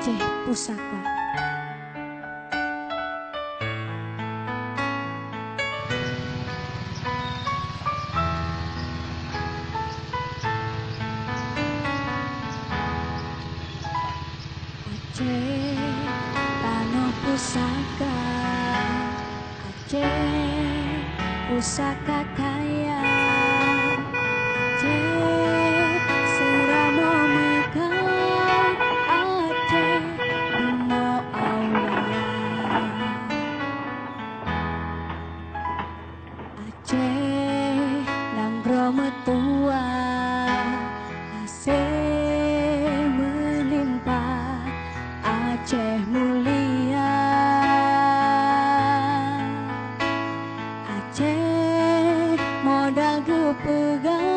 Aceh Pusaka. Aceh tanah pusaka, Aceh pusaka kaya, Aceh seramo megah, Aceh imo Allah. Aceh nang metua, asih melimpah, Aceh mulia. Aceh modal ku pegang,